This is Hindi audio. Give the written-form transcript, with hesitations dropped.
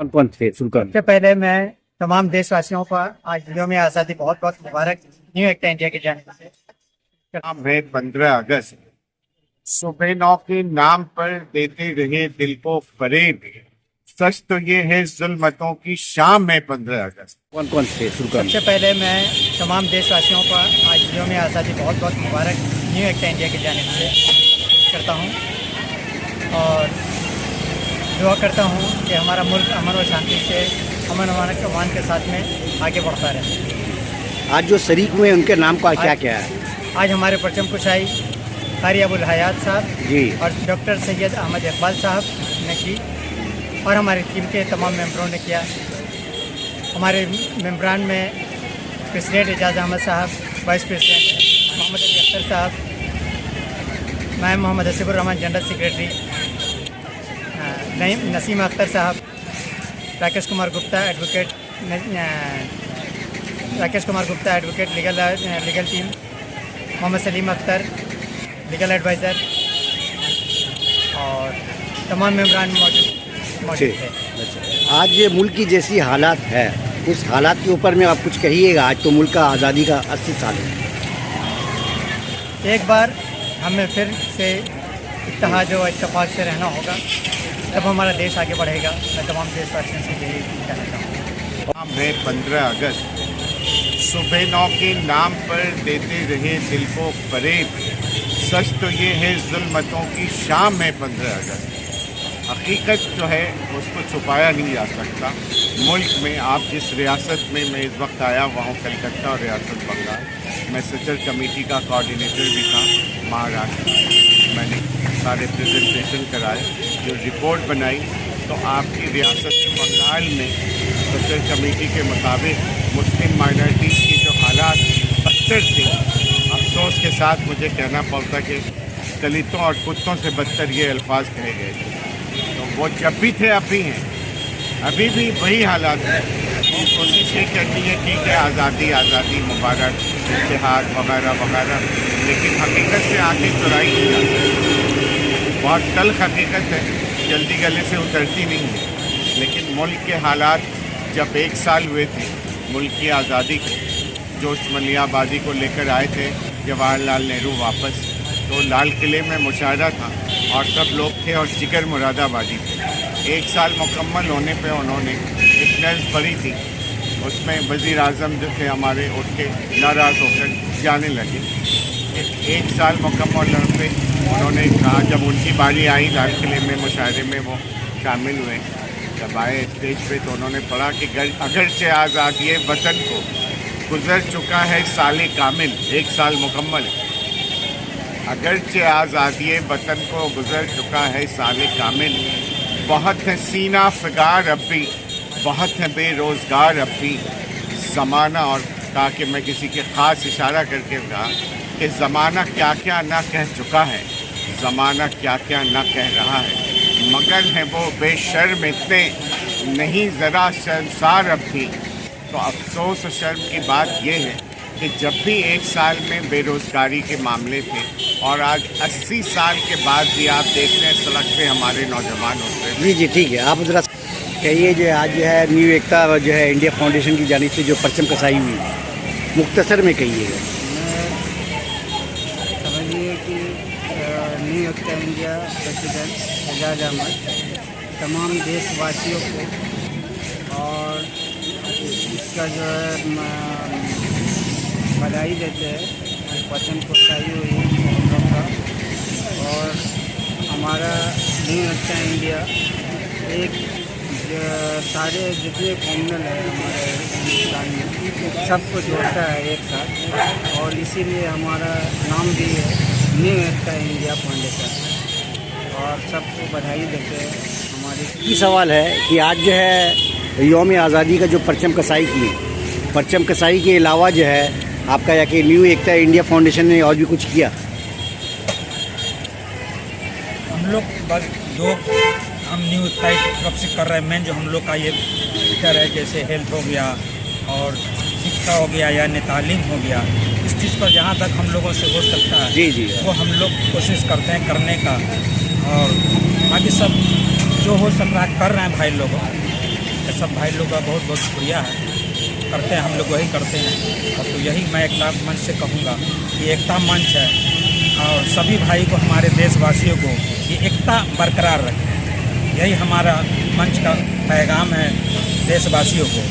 कौन कौन थे सुनकर? सबसे पहले मैं तमाम देशवासियों को आज यौम आज़ादी बहुत बहुत मुबारक न्यू एक्ट इंडिया की जानिब से। नाम है 15 अगस्त। सुबह 9 के नाम पर देते रहे दिल को फरेब। सच तो ये है जुल्मतों की शाम है 15 अगस्त। कौन कौन थे सुनकर? सबसे पहले मैं तमाम देशवासियों को आज यौम आज़ादी बहुत बहुत मुबारक न्यू एक्ट इंडिया की जानिब से करता हूँ और दुआ करता हूँ कि हमारा मुल्क अमन और शांति से अमान के साथ में आगे बढ़ता रहे। आज जो शरीक हुए उनके नाम का क्या क्या है? आज हमारे परचम कुशाई कारी अबुल हयात साहब जी और डॉक्टर सैयद अहमद इकबाल साहब ने की और हमारी टीम के तमाम मेंबरों ने किया। हमारे मेंबरान में प्रेसिडेंट एजाज अहमद साहब, वाइस प्रेसिडेंट मोहम्मद अली अख्तर साहब, मैं मोहम्मद हसीबुर रहमान जनरल सेक्रेटरी, नसीम अख्तर साहब, Rakesh Kumar Gupta advocate legal team, Mohammad Salim Akhtar legal advisor और तमाम मेंबरान मौजूद थे। आज ये मुल्क की जैसी हालात है, उस हालात के ऊपर में आप कुछ कहिएगा। आज तो मुल्क का आज़ादी का 80 साल है। एक बार हमें फिर से इत्तेहाद और इत्तेफाक से रहना होगा, तब हमारा देश आगे बढ़ेगा। मैं तमाम देशवासियों से यही कहना चाहूँगा। नाम है 15 अगस्त। सुबह 9 के नाम पर देते रहे दिल को फरेब। सच तो ये है जुल्मतों की शाम है 15 अगस्त। हकीकत जो है उसको छुपाया नहीं जा सकता। मुल्क में आप जिस रियासत में मैं इस वक्त आया वहाँ कलकत्ता और रियासत बंगाल, मैं सचर कमेटी का कोऑर्डिनेटर भी था महाराष्ट्र। मैंने सारे प्रेजेंटेशन कराए, जो रिपोर्ट बनाई तो आपकी रियासत बंगाल में सचर कमेटी के मुताबिक मुस्लिम माइनॉरिटीज़ की जो हालात बदतर थे, अफसोस के साथ मुझे कहना पड़ता कि दलितों और कुत्तों से बदतर ये अल्फाज कहे गए थे। तो वो जब भी थे अब भी हैं, अभी भी वही हालात हैं। वो कोशिश ये करती है ठीक है आज़ादी मुबारक इत्तेहाद वगैरह वगैरह, लेकिन हकीकत से आंखें चुराई नहीं जाती। बहुत तल्ख हकीकत है, जल्दी गले से उतरती नहीं है। लेकिन मुल्क के हालात जब 1 साल हुए थे मुल्क की आज़ादी को, जोश मलियाबादी को लेकर आए थे जवाहरलाल नेहरू वापस, तो लाल किले में मुशाहरा था और सब लोग थे और जिगर मुरादाबादी थे। 1 साल मुकम्मल होने पे उन्होंने एक नज़्म पढ़ी थी, उसमें वज़ीर आज़म जो थे हमारे उठ के नाराज़ होकर जाने लगे। 1 साल मुकम्मल होने पे उन्होंने कहा, जब उनकी बारी आई लाल किले में मुशाहरे में वो शामिल हुए, जब आए स्टेज पे तो उन्होंने पढ़ा कि अगरचे आज़ादी वतन को गुज़र चुका है साले कामिल, 1 साल मुकम्मल। अगरचे आज़ादी वतन को गुज़र चुका है साले कामिल। बहुत है सीना फिगार अब भी, बहुत है बेरोज़गार अब भी ज़माना। और ताकि मैं किसी के ख़ास इशारा करके कहा कि ज़माना क्या क्या ना कह चुका है, ज़माना क्या क्या ना कह रहा है। मगर है वो बेशर्म इतने नहीं ज़रा शर्मसार अब भी। तो अफसोस और शर्म की बात यह है कि जब भी 1 साल में बेरोज़गारी के मामले थे और आज 80 साल के बाद भी आप देख रहे हैं सड़क पे हमारे नौजवान होते हैं। जी ठीक है, आप ज़रा कहिए जो आज जो है न्यू एकता जो है इंडिया फाउंडेशन की जानिब से जो परचम कसाई हुई, मुख्तसर में कहिएगा। समझिए कि new act India president Ejaz Ahmad तमाम देशवासियों को और इसका जो है बधाई देते हैं। परचम कुशाई हुई हम लोग का और हमारा न्यू एक्ट इंडिया एक सारे जितने कॉम्युनल है हमारे हिंदुस्तान में सबको जोड़ता है एक साथ, और इसीलिए हमारा नाम भी है न्यू एक्ट इंडिया फाउंडेशन। और सबको बधाई देते हैं। हमारी ये सवाल है कि आज जो है यौम आज़ादी का जो परचम कसाई की, परचम कसाई के अलावा जो है आपका या कि न्यू एकता इंडिया फाउंडेशन ने और भी कुछ किया? हम लोग बस जो हम न्यू एकता की तरफ से कर रहे हैं, मेन जो हम लोग का ये फिक्र है, जैसे हेल्थ हो गया और शिक्षा हो गया या तालीम हो गया, इस चीज़ पर जहाँ तक हम लोगों से हो सकता है जी वो हम लोग कोशिश करते हैं करने का। और बाकी सब जो हो सकता है कर रहे हैं भाई लोग। तो सब भाई लोग का बहुत बहुत शुक्रिया है, करते हैं हम लोग वही करते हैं। और तो यही मैं एकता मंच से कहूँगा कि एकता मंच है और सभी भाई को, हमारे देशवासियों को ये एकता बरकरार रखें, यही हमारा मंच का पैगाम है देशवासियों को।